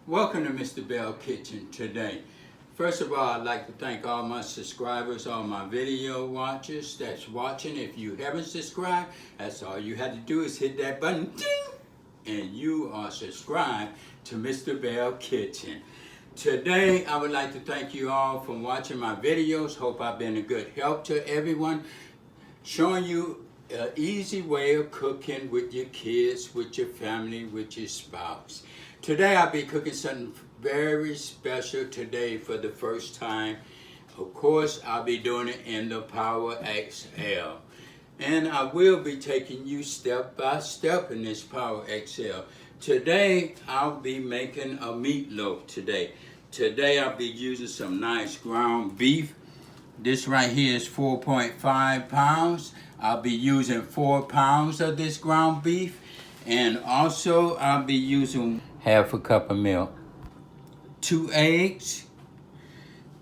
Welcome to Mr. Belle Kitchen today. First of all, I'd like to thank all my subscribers, all my video watchers that's watching. If you haven't subscribed, that's all you have to do is hit that button, ding, and you are subscribed to Mr. Belle Kitchen. Today, I would like to thank you all for watching my videos. Hope I've been a good help to everyone, showing you an easy way of cooking with your kids, with your family, with your spouse. Today I'll be cooking something very special today for the first time. Of course, I'll be doing it in the Power XL. And I will be taking you step by step in this Power XL. Today, I'll be making a meatloaf today. Today, I'll be using some nice ground beef. This right here is 4.5 pounds. I'll be using 4 pounds of this ground beef. And also, I'll be using half a cup of milk, 2 eggs,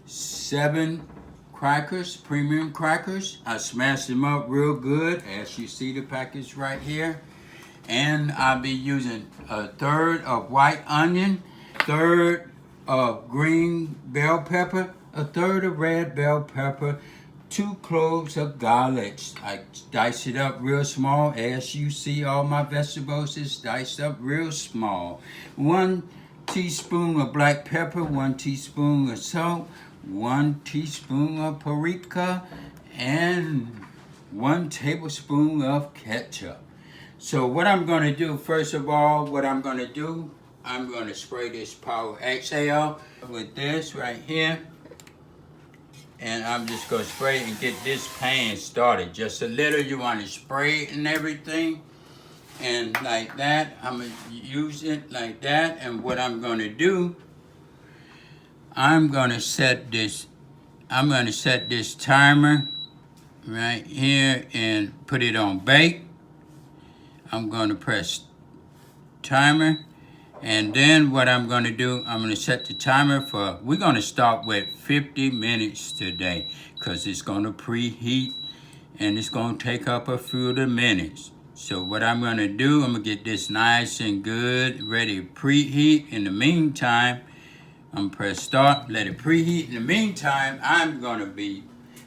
7 crackers, premium crackers. I smashed them up real good, as you see the package right here. And I'll be using 1/3 of white onion, 1/3 of green bell pepper, 1/3 of red bell pepper, 2 cloves of garlic. I dice it up real small. As you see, all my vegetables is diced up real small. 1 teaspoon of black pepper, 1 teaspoon of salt, 1 teaspoon of paprika, and 1 tablespoon of ketchup. So what I'm going to do, first of all, I'm going to spray this Power XL with this right here. And I'm just going to spray it and get this pan started. Just a little, you want to spray it and everything. And like that, I'm going to use it like that. And what I'm going to do, I'm going to set this timer right here and put it on bake. I'm going to press timer. And then what I'm going to do, I'm going to set the timer for, we're going to start with 50 minutes today, because it's going to preheat and it's going to take up a few of the minutes. So what I'm going to do, I'm going to get this nice and good, ready to preheat. In the meantime, I'm going to press start, let it preheat. In the meantime, I'm going to be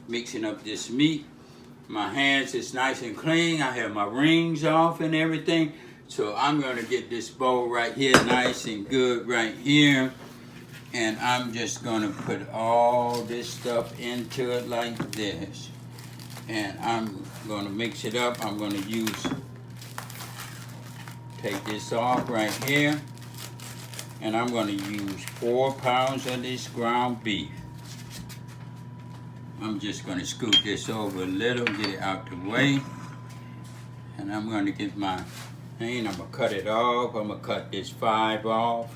mixing up this meat. My hands is nice and clean. I have my rings off and everything. So I'm going to get this bowl right here nice and good right here. And I'm just going to put all this stuff into it like this. And I'm going to mix it up. I'm going to take this off right here. And I'm going to use 4 pounds of this ground beef. I'm just going to scoot this over a little, get it out the way. And I'm going to get my I'm going to cut it off. I'm going to cut this 5 off.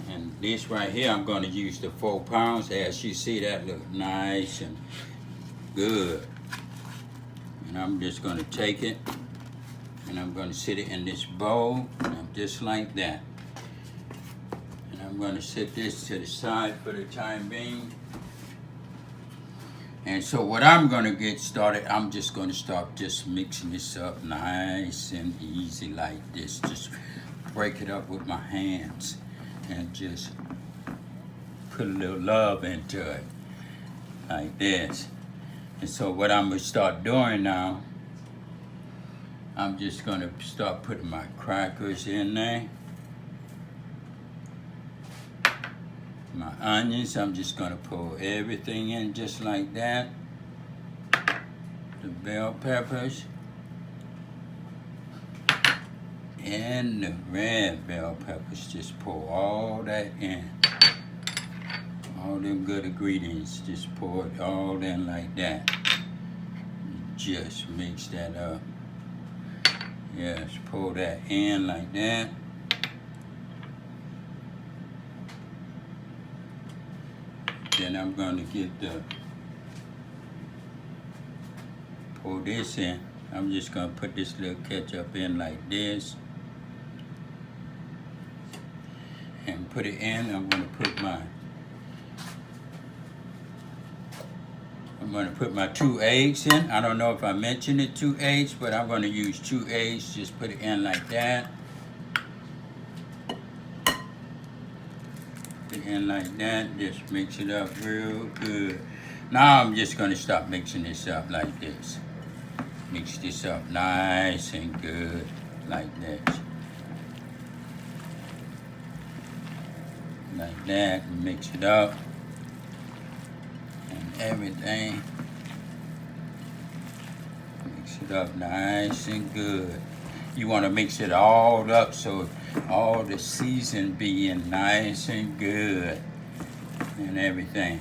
And this right here, I'm going to use the 4 pounds. As you see, that looks nice and good. And I'm just going to take it and I'm going to sit it in this bowl, just like that. And I'm going to set this to the side for the time being. And so what I'm going to get started, I'm just going to start just mixing this up nice and easy like this. Just break it up with my hands and just put a little love into it like this. And so what I'm going to start doing now, I'm just going to start putting my crackers in there. My onions, I'm just going to pull everything in just like that. The bell peppers. And the red bell peppers, just pour all that in. All them good ingredients, just pour it all in like that. Just mix that up. Yes, pour that in like that. Then I'm going to pour this in. I'm just going to put this little ketchup in like this. And put it in. I'm going to put my 2 eggs in. I don't know if I mentioned it, 2 eggs, but I'm going to use 2 eggs. Just put it in like that. Put it in like that. Just mix it up real good. Now I'm just gonna start mixing this up like this. Mix this up nice and good like that. Like that, and mix it up and everything. Mix it up nice and good. You want to mix it all up so all the season being nice and good and everything.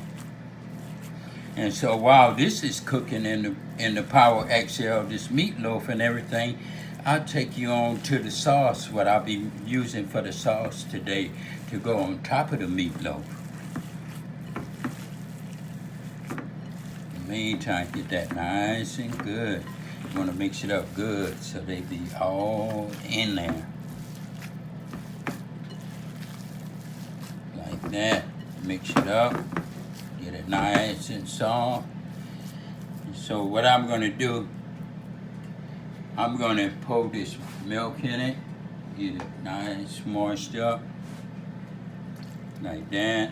And so while this is cooking in the Power XL, this meatloaf and everything, I'll take you on to the sauce, what I'll be using for the sauce today to go on top of the meatloaf. In the meantime, get that nice and good. You want to mix it up good so they be all in there. Like that. Mix it up. Get it nice and soft. So what I'm going to do, I'm going to pour this milk in it. Get it nice, moist up. Like that.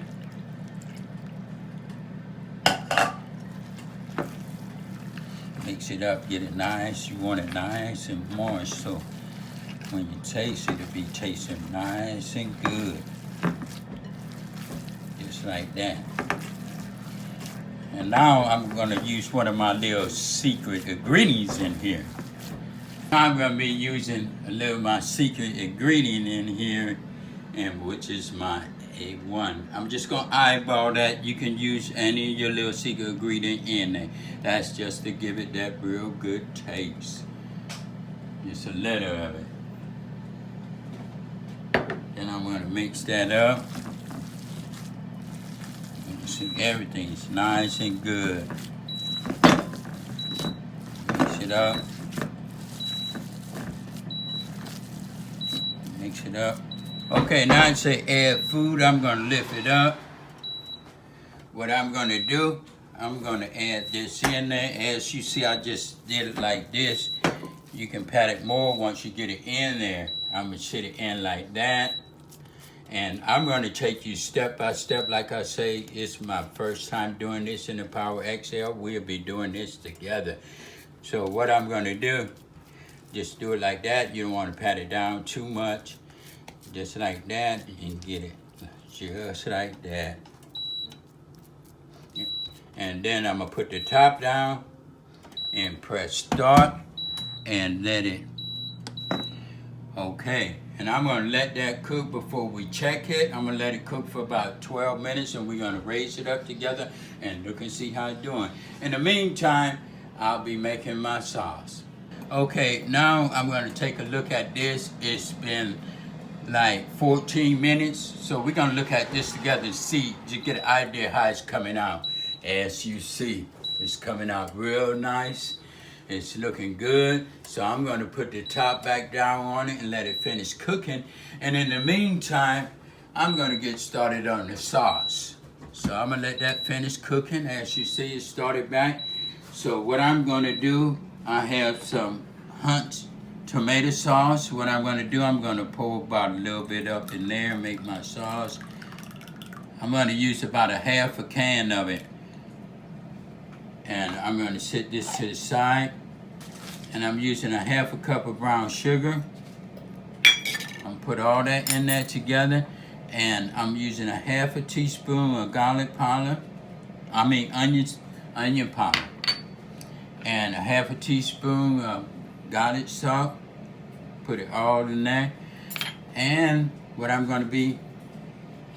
Mix it up, get it nice. You want it nice and moist, so when you taste it, it'll be tasting nice and good. Just like that. And now I'm gonna use one of my little secret ingredients in here. I'm gonna be using a little of my secret ingredient in here, and which is my A1. I'm just gonna eyeball that. You can use any of your little secret ingredient in there. That's just to give it that real good taste. Just a little of it. Then I'm gonna mix that up. So everything's nice and good. Mix it up. Mix it up. Okay, now I say add food. I'm gonna lift it up. What I'm gonna do, I'm gonna add this in there. As you see, I just did it like this. You can pat it more once you get it in there. I'm gonna sit it in like that. And I'm gonna take you step by step. Like I say, it's my first time doing this in the Power XL. We'll be doing this together. So what I'm gonna do, just do it like that. You don't wanna pat it down too much. Just like that, and get it just like that. And then I'm gonna put the top down and press start and let it, okay. And I'm gonna let that cook before we check it. I'm gonna let it cook for about 12 minutes and we're gonna raise it up together and look and see how it's doing. In the meantime, I'll be making my sauce. Okay, now I'm gonna take a look at this. It's been like 14 minutes. So we're gonna look at this together to see, to get an idea how it's coming out. As you see, it's coming out real nice. It's looking good. So I'm gonna put the top back down on it and let it finish cooking. And in the meantime, I'm gonna get started on the sauce. So I'm gonna let that finish cooking. As you see, it started back. So what I'm gonna do, I have some Hunt's tomato sauce. What I'm gonna do, I'm gonna pour about a little bit up in there and make my sauce. I'm gonna use about a half a can of it. And I'm gonna set this to the side. And I'm using a half a cup of brown sugar. I'm put all that in there together. And I'm using a half a teaspoon of garlic powder. Onion powder. And a half a teaspoon of garlic salt. Put it all in there. And what I'm gonna be,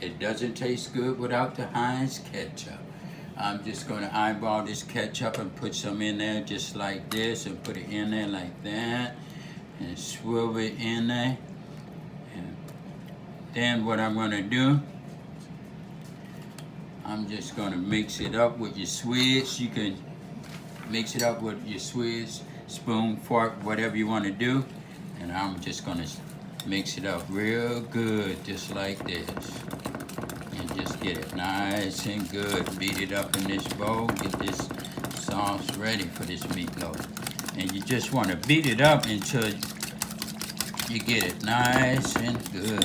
it doesn't taste good without the Heinz ketchup. I'm just gonna eyeball this ketchup and put some in there just like this and put it in there like that and swivel it in there. And then what I'm gonna do, I'm just gonna mix it up with your Swiss. You can mix it up with your Swiss, spoon, fork, whatever you wanna do. And I'm just gonna mix it up real good, just like this. And just get it nice and good. Beat it up in this bowl. Get this sauce ready for this meatloaf. And you just want to beat it up until you get it nice and good.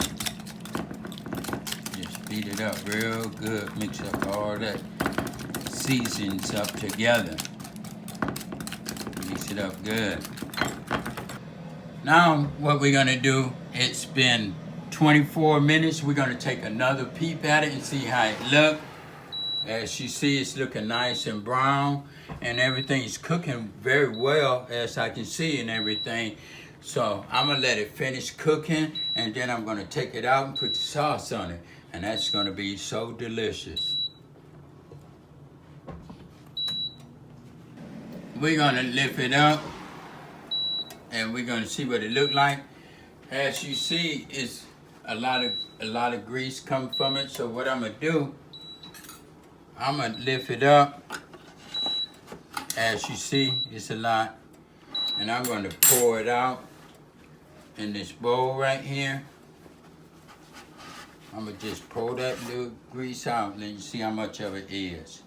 Just beat it up real good. Mix up all that seasons up together. Mix it up good. Now what we're gonna do, it's been 24 minutes. We're gonna take another peep at it and see how it looks. As you see, it's looking nice and brown, and everything is cooking very well, as I can see, and everything. So I'm gonna let it finish cooking, and then I'm gonna take it out and put the sauce on it, and that's gonna be so delicious. We're gonna lift it up, and we're gonna see what it look like. As you see, it's a lot of grease come from it. So what I'm gonna do, I'm gonna lift it up. As you see, it's a lot, and I'm gonna pour it out in this bowl right here. I'm gonna just pour that little grease out, and then you see how much of it is.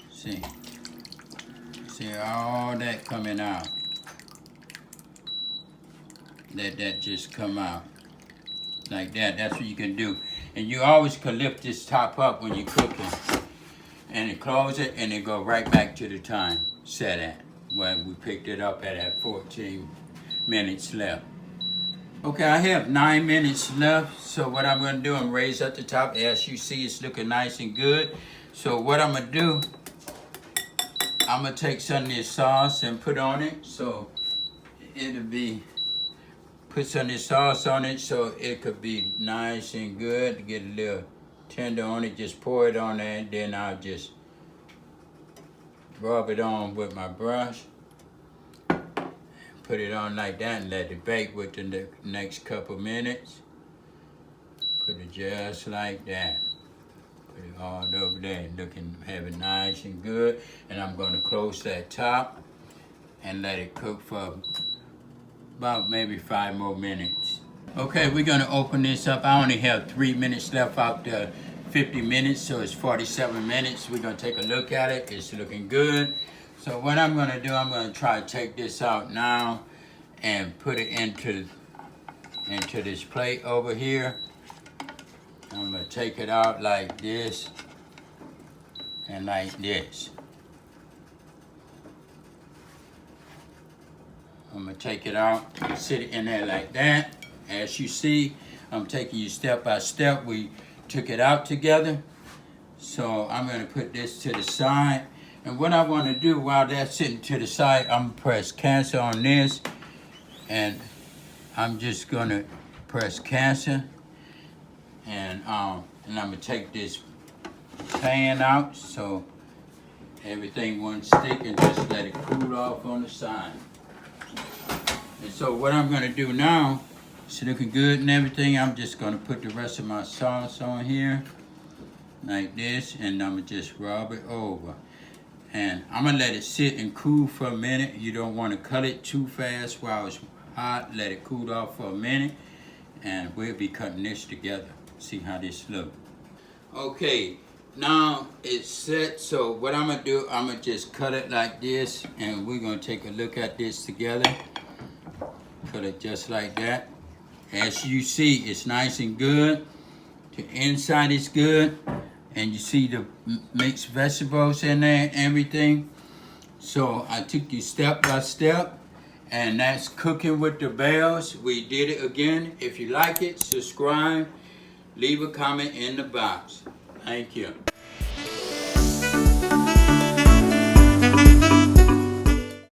See all that coming out. Let that just come out like that. That's what you can do. And you always can lift this top up when you're cooking, and close it, and it go right back to the time set at where we picked it up at 14 minutes left. Okay, I have 9 minutes left. So what I'm gonna do, I'm raise up the top. As you see, it's looking nice and good. So what I'm gonna do, I'm gonna take some of this sauce and put on it. So it'll be, put some of this sauce on it so it could be nice and good. To get a little tender on it, just pour it on there, and then I'll just rub it on with my brush. Put it on like that and let it bake within the next couple minutes. Put it just like that. Put it all over there, looking, have it nice and good. And I'm gonna close that top and let it cook for about maybe 5 more minutes. Okay, we're gonna open this up. I only have 3 minutes left out the 50 minutes, so it's 47 minutes. We're gonna take a look at it. It's looking good. So what I'm gonna do, I'm gonna try to take this out now and put it into this plate over here. I'm gonna take it out like this and like this. I'm gonna take it out and sit it in there like that. As you see, I'm taking you step by step. We took it out together. So I'm gonna put this to the side. And what I wanna do while that's sitting to the side, I'm gonna press cancel on this. And I'm just gonna press cancel. And I'm gonna take this pan out so everything won't stick, and just let it cool off on the side. And so what I'm gonna do now, it's looking good and everything, I'm just gonna put the rest of my sauce on here, like this, and I'm gonna just rub it over. And I'm gonna let it sit and cool for a minute. You don't wanna cut it too fast while it's hot. Let it cool off for a minute, and we'll be cutting this together. See how this looks. Okay, now it's set, so what I'm gonna do, I'm gonna just cut it like this, and we're gonna take a look at this together. Cut it just like that. As you see, it's nice and good. The inside is good, and you see the mixed vegetables in there and everything. So I took you step by step, and that's cooking with the Bells. We did it again. If you like it, subscribe, leave a comment in the box. Thank you.